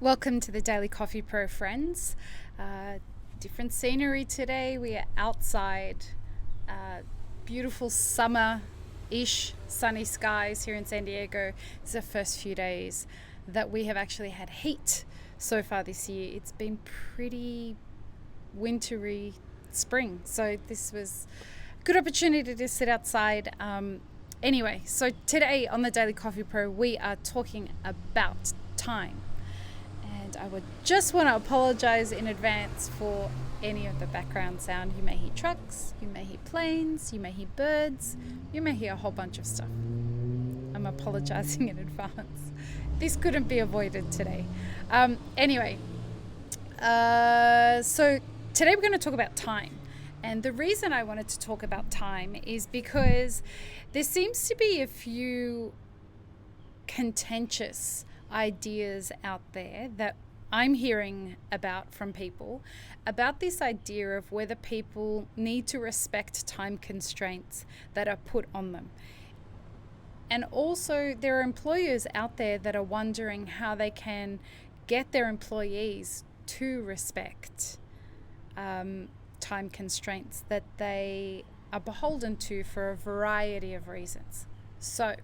Welcome to the Daily Coffee Pro, friends. Different scenery today. We are outside. Beautiful summer-ish sunny skies here in San Diego. It's the first few days that we have actually had heat so far this year. It's been pretty wintry spring, so this was a good opportunity to sit outside. Anyway, so today on the Daily Coffee Pro, we are talking about time. And I would just want to apologize in advance for any of the background sound. You may hear trucks, you may hear planes, you may hear birds, you may hear a whole bunch of stuff. I'm apologizing in advance. This couldn't be avoided today. Anyway, so today we're going to talk about time. And the reason I wanted to talk about time is because there seems to be a few contentious ideas out there that I'm hearing about from people about this idea of whether people need to respect time constraints that are put on them. And also there are employers out there that are wondering how they can get their employees to respect time constraints that they are beholden to for a variety of reasons. So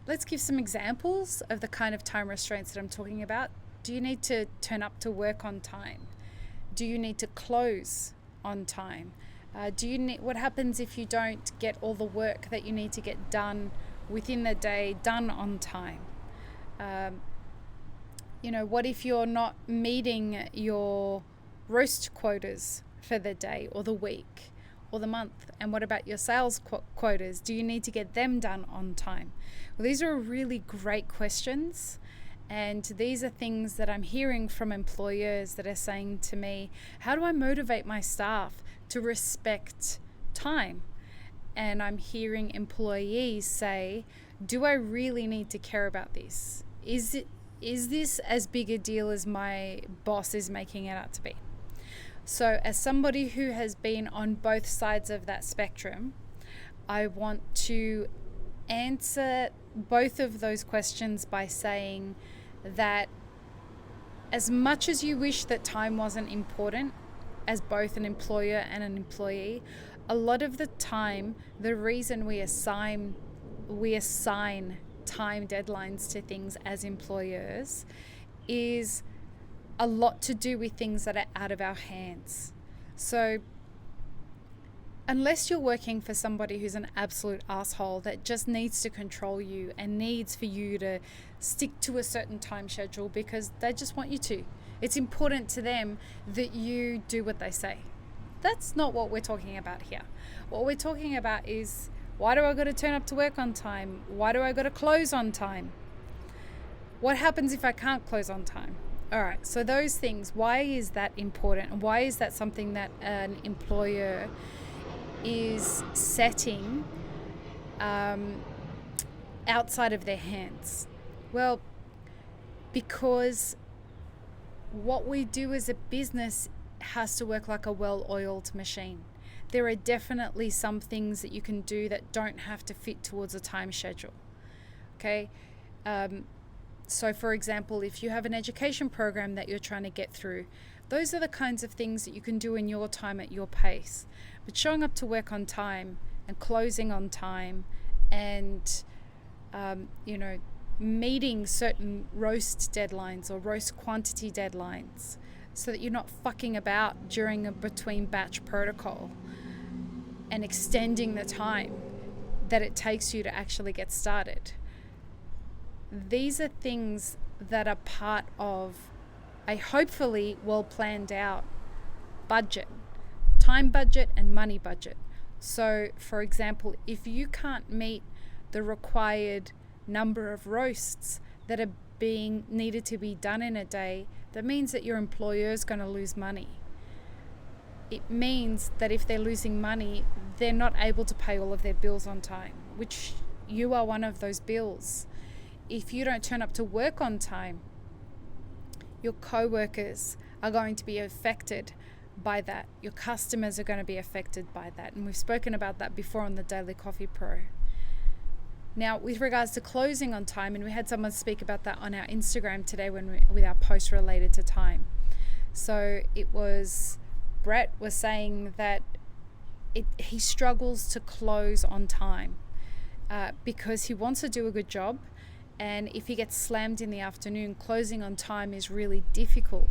let's give some examples of the kind of time restraints that I'm talking about. Do you need to turn up to work on time? Do you need to close on time? What happens if you don't get all the work that you need to get done within the day done on time? What if you're not meeting your roast quotas for the day or the week or the month? And what about your sales quotas? Do you need to get them done on time? Well, these are really great questions, and these are things that I'm hearing from employers that are saying to me, how do I motivate my staff to respect time? And I'm hearing employees say, do I really need to care about this? Is this as big a deal as my boss is making it out to be? So as somebody who has been on both sides of that spectrum, I want to answer both of those questions by saying that as much as you wish that time wasn't important as both an employer and an employee, a lot of the time the reason we assign time deadlines to things as employers is a lot to do with things that are out of our hands. So unless you're working for somebody who's an absolute asshole that just needs to control you and needs for you to stick to a certain time schedule because they just want you to, it's important to them that you do what they say. That's not what we're talking about here. What we're talking about is, why do I got to turn up to work on time? Why do I got to close on time? What happens if I can't close on time? All right, so those things, why is that important? And why is that something that an employer is setting outside of their hands? Well, because what we do as a business has to work like a well-oiled machine. There are definitely some things that you can do that don't have to fit towards a time schedule. Okay? So for example, if you have an education program that you're trying to get through, those are the kinds of things that you can do in your time at your pace. But showing up to work on time and closing on time and, meeting certain roast deadlines or roast quantity deadlines so that you're not fucking about during a between batch protocol and extending the time that it takes you to actually get started. These are things that are part of a hopefully well planned out budget, time budget and money budget. So for example, if you can't meet the required number of roasts that are being needed to be done in a day, that means that your employer is going to lose money. It means that if they're losing money, they're not able to pay all of their bills on time, which you are one of those bills. If you don't turn up to work on time, your co-workers are going to be affected by that. Your customers are going to be affected by that. And we've spoken about that before on the Daily Coffee Pro. Now, with regards to closing on time, and we had someone speak about that on our Instagram today with our post related to time. So it was, Brett was saying that he struggles to close on time because he wants to do a good job, and if he gets slammed in the afternoon, closing on time is really difficult,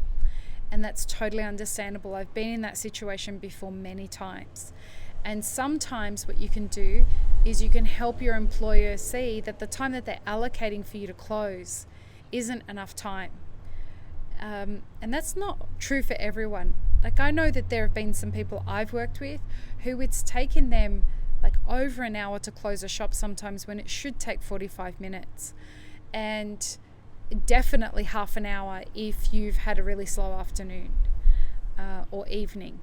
and that's totally understandable. I've been in that situation before many times. And sometimes what you can do is you can help your employer see that the time that they're allocating for you to close isn't enough time. And that's not true for everyone. Like, I know that there have been some people I've worked with who it's taken them like over an hour to close a shop sometimes, when it should take 45 minutes. And definitely half an hour if you've had a really slow afternoon or evening.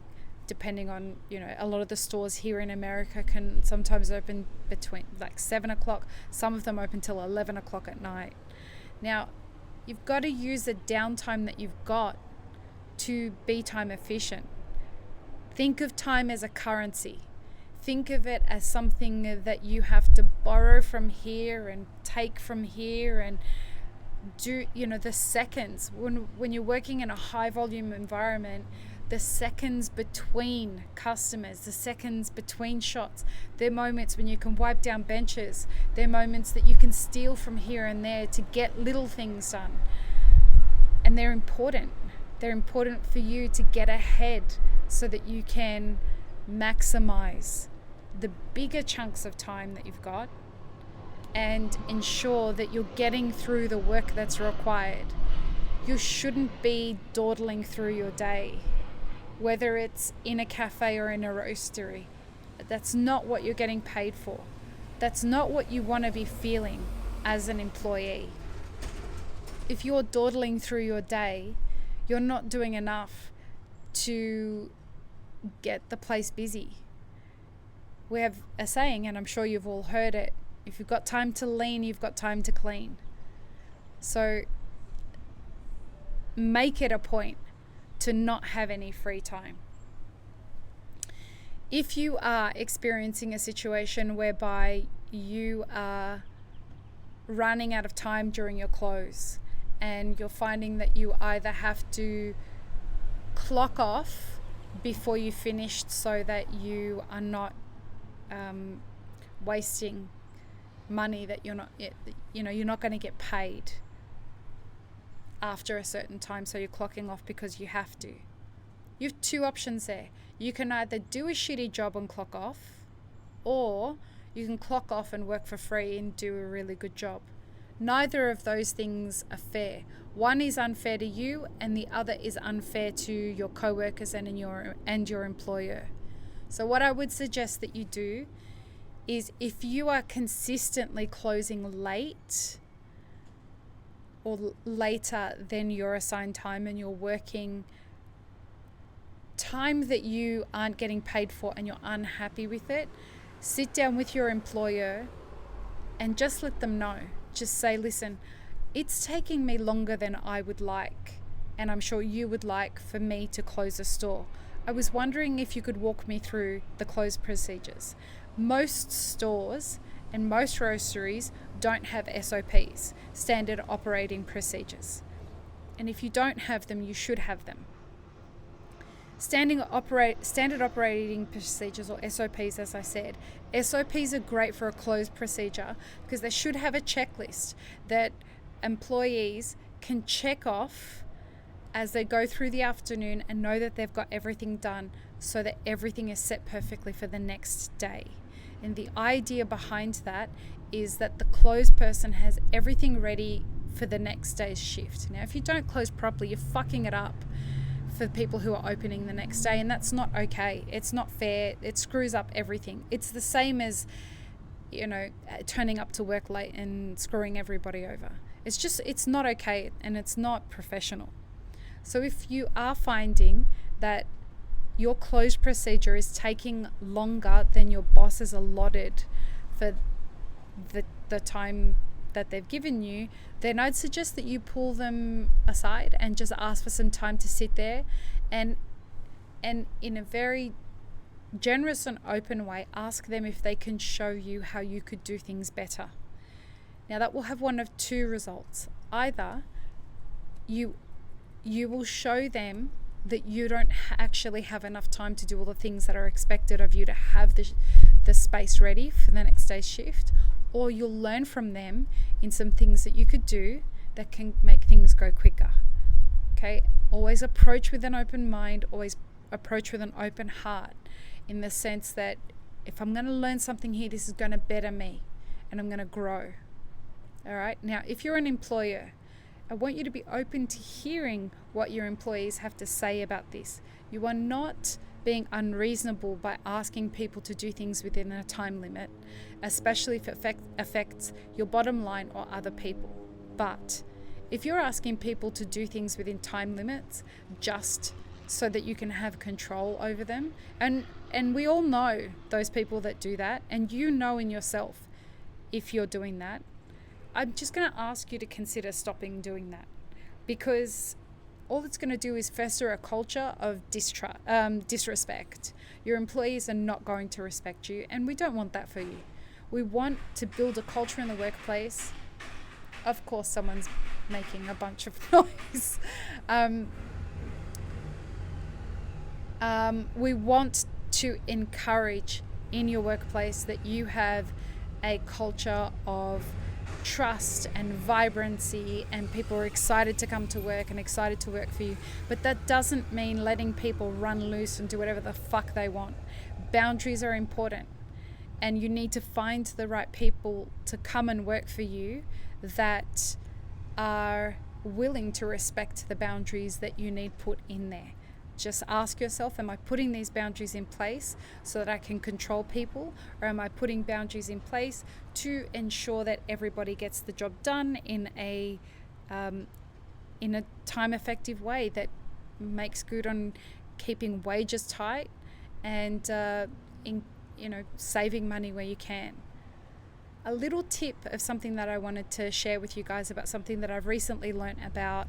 Depending on, a lot of the stores here in America can sometimes open between like 7 o'clock. Some of them open till 11 o'clock at night. Now, you've got to use the downtime that you've got to be time efficient. Think of time as a currency. Think of it as something that you have to borrow from here and take from here, and do, the seconds. When you're working in a high volume environment, the seconds between customers, the seconds between shots, they're moments when you can wipe down benches. They're moments that you can steal from here and there to get little things done. And they're important. They're important for you to get ahead so that you can maximize the bigger chunks of time that you've got and ensure that you're getting through the work that's required. You shouldn't be dawdling through your day, whether it's in a cafe or in a roastery. That's not what you're getting paid for. That's not what you want to be feeling as an employee. If you're dawdling through your day, you're not doing enough to get the place busy. We have a saying, and I'm sure you've all heard it: if you've got time to lean, you've got time to clean. So make it a point to not have any free time. If you are experiencing a situation whereby you are running out of time during your close, and you're finding that you either have to clock off before you finished so that you are not wasting money that you're not going to get paid after a certain time, so you're clocking off because you have to. You have two options there. You can either do a shitty job and clock off, or you can clock off and work for free and do a really good job. Neither of those things are fair. One is unfair to you, and the other is unfair to your co-workers and your employer. So what I would suggest that you do is, if you are consistently closing late or later than your assigned time, and you're working time that you aren't getting paid for and you're unhappy with it, sit down with your employer and just let them know. Just say, listen, it's taking me longer than I would like, and I'm sure you would like, for me to close a store. I was wondering if you could walk me through the close procedures. Most stores and most roasteries don't have SOPs, standard operating procedures. And if you don't have them, you should have them. Standard operating procedures, or SOPs, as I said. SOPs are great for a closed procedure because they should have a checklist that employees can check off as they go through the afternoon and know that they've got everything done, so that everything is set perfectly for the next day. And the idea behind that is that the closed person has everything ready for the next day's shift. Now, if you don't close properly, you're fucking it up for people who are opening the next day, and that's not okay. It's not fair. It screws up everything. It's the same as, turning up to work late and screwing everybody over. It's not okay, and it's not professional. So if you are finding that your close procedure is taking longer than your boss has allotted for the time that they've given you, then I'd suggest that you pull them aside and just ask for some time to sit there, and in a very generous and open way, ask them if they can show you how you could do things better. Now that will have one of two results. Either you will show them that you don't actually have enough time to do all the things that are expected of you to have the space ready for the next day's shift, or you'll learn from them in some things that you could do that can make things go quicker. Okay, always approach with an open mind, always approach with an open heart, in the sense that if I'm going to learn something here, this is going to better me and I'm going to grow. All right, now if you're an employer, I want you to be open to hearing what your employees have to say about this. You are not being unreasonable by asking people to do things within a time limit, especially if it affects your bottom line or other people. But if you're asking people to do things within time limits just so that you can have control over them, and we all know those people that do that, and you know in yourself if you're doing that, I'm just going to ask you to consider stopping doing that, because all it's going to do is fester a culture of disrespect. Your employees are not going to respect you, and we don't want that for you. We want to build a culture in the workplace. Of course, someone's making a bunch of noise. We want to encourage in your workplace that you have a culture of trust and vibrancy, and people are excited to come to work and excited to work for you. But that doesn't mean letting people run loose and do whatever the fuck they want. Boundaries are important, and you need to find the right people to come and work for you that are willing to respect the boundaries that you need put in there. Just ask yourself, am I putting these boundaries in place so that I can control people, or am I putting boundaries in place to ensure that everybody gets the job done in a time effective way that makes good on keeping wages tight and saving money where you can. A little tip of something that I wanted to share with you guys about something that I've recently learned about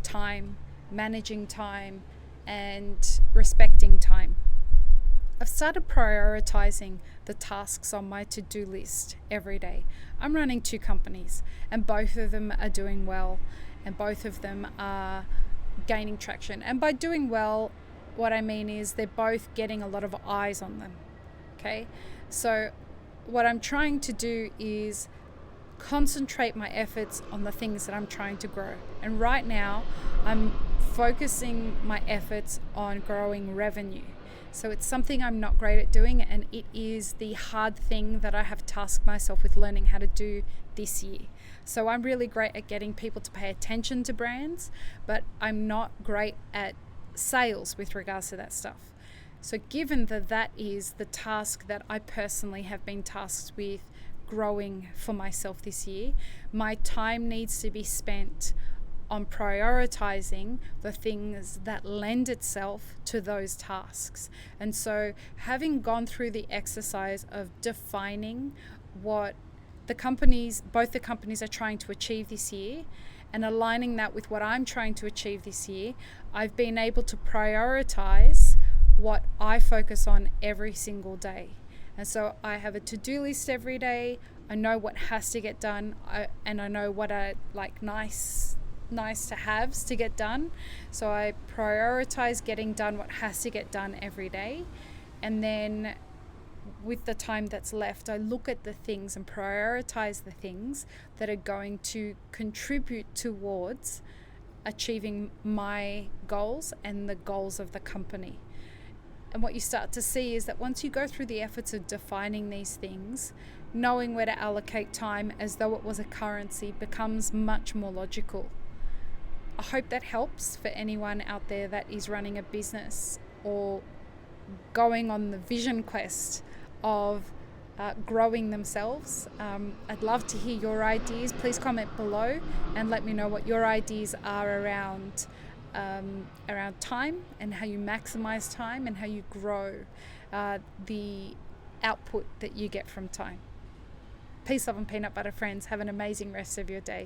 time, managing time, and respecting time. I've started prioritizing the tasks on my to-do list every day. I'm running 2 companies, and both of them are doing well, and both of them are gaining traction. And by doing well, what I mean is they're both getting a lot of eyes on them. Okay, so what I'm trying to do is concentrate my efforts on the things that I'm trying to grow. And right now, I'm focusing my efforts on growing revenue. So it's something I'm not great at doing, and it is the hard thing that I have tasked myself with learning how to do this year. So I'm really great at getting people to pay attention to brands, but I'm not great at sales with regards to that stuff. So given that that is the task that I personally have been tasked with growing for myself this year, my time needs to be spent on prioritizing the things that lend itself to those tasks. And so having gone through the exercise of defining what both the companies are trying to achieve this year, and aligning that with what I'm trying to achieve this year, I've been able to prioritize what I focus on every single day. And so I have a to-do list every day. I know what has to get done, and I know what are like nice to haves to get done. So I prioritize getting done what has to get done every day. And then with the time that's left, I look at the things and prioritize the things that are going to contribute towards achieving my goals and the goals of the company. And what you start to see is that once you go through the efforts of defining these things, knowing where to allocate time as though it was a currency becomes much more logical. I hope that helps for anyone out there that is running a business or going on the vision quest of growing themselves. I'd love to hear your ideas. Please comment below and let me know what your ideas are around time and how you maximize time and how you grow the output that you get from time. Peace, love, and peanut butter, friends. Have an amazing rest of your day.